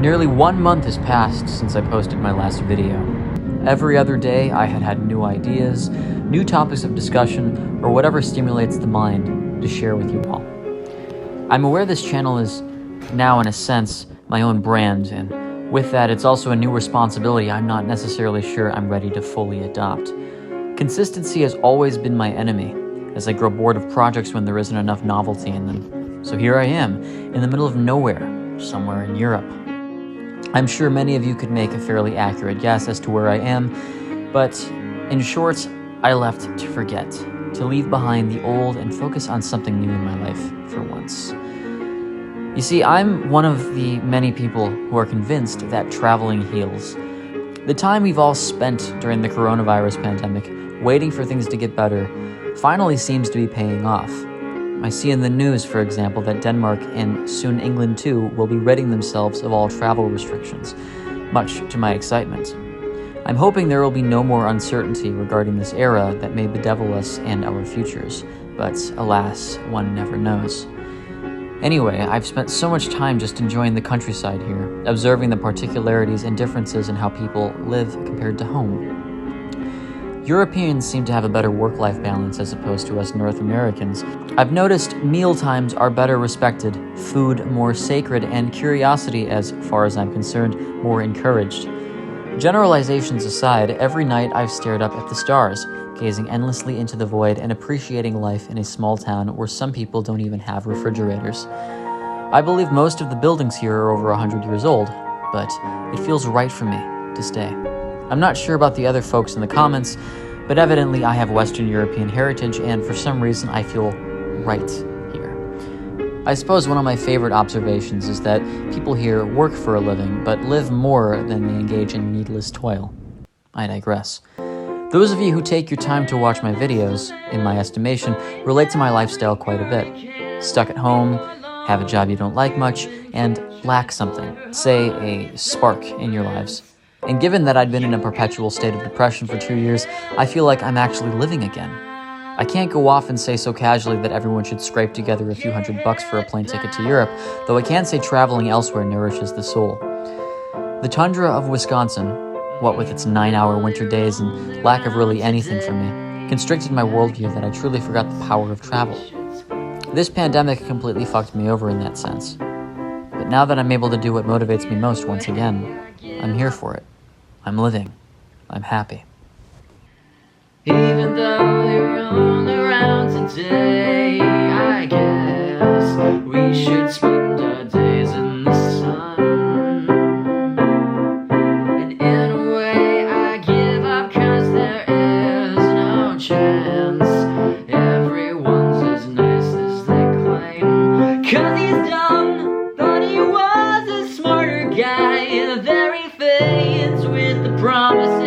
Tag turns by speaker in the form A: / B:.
A: Nearly 1 month has passed since I posted my last video. Every other day, I had new ideas, new topics of discussion, or whatever stimulates the mind to share with you all. I'm aware this channel is now, in a sense, my own brand, and with that, it's also a new responsibility I'm not necessarily sure I'm ready to fully adopt. Consistency has always been my enemy, as I grow bored of projects when there isn't enough novelty in them. So here I am, in the middle of nowhere, somewhere in Europe. I'm sure many of you could make a fairly accurate guess as to where I am, but in short, I left to forget, to leave behind the old and focus on something new in my life for once. You see, I'm one of the many people who are convinced that traveling heals. The time we've all spent during the coronavirus pandemic, waiting for things to get better, finally seems to be paying off. I see in the news, for example, that Denmark and soon England too will be ridding themselves of all travel restrictions, much to my excitement. I'm hoping there will be no more uncertainty regarding this era that may bedevil us and our futures, but alas, one never knows. Anyway, I've spent so much time just enjoying the countryside here, observing the particularities and differences in how people live compared to home. Europeans seem to have a better work-life balance as opposed to us North Americans. I've noticed meal times are better respected, food more sacred, and curiosity, as far as I'm concerned, more encouraged. Generalizations aside, every night I've stared up at the stars, gazing endlessly into the void and appreciating life in a small town where some people don't even have refrigerators. I believe most of the buildings here are over 100 years old, but it feels right for me to stay. I'm not sure about the other folks in the comments, but evidently I have Western European heritage, and for some reason I feel right here. I suppose one of my favorite observations is that people here work for a living, but live more than they engage in needless toil. I digress. Those of you who take your time to watch my videos, in my estimation, relate to my lifestyle quite a bit. Stuck at home, have a job you don't like much, and lack something, say a spark in your lives. And given that I'd been in a perpetual state of depression for 2 years, I feel like I'm actually living again. I can't go off and say so casually that everyone should scrape together a few $100 for a plane ticket to Europe, though I can say traveling elsewhere nourishes the soul. The tundra of Wisconsin, what with its 9-hour winter days and lack of really anything for me, constricted my worldview that I truly forgot the power of travel. This pandemic completely fucked me over in that sense. But now that I'm able to do what motivates me most once again, I'm here for it. I'm living. I'm happy.
B: Even though you're only around today, I guess we should spend our days in the sun. And in a way I give up, cause there is no chance everyone's as nice as they claim. Cause he's dumb, but he was a smarter guy, in the very fades with the promises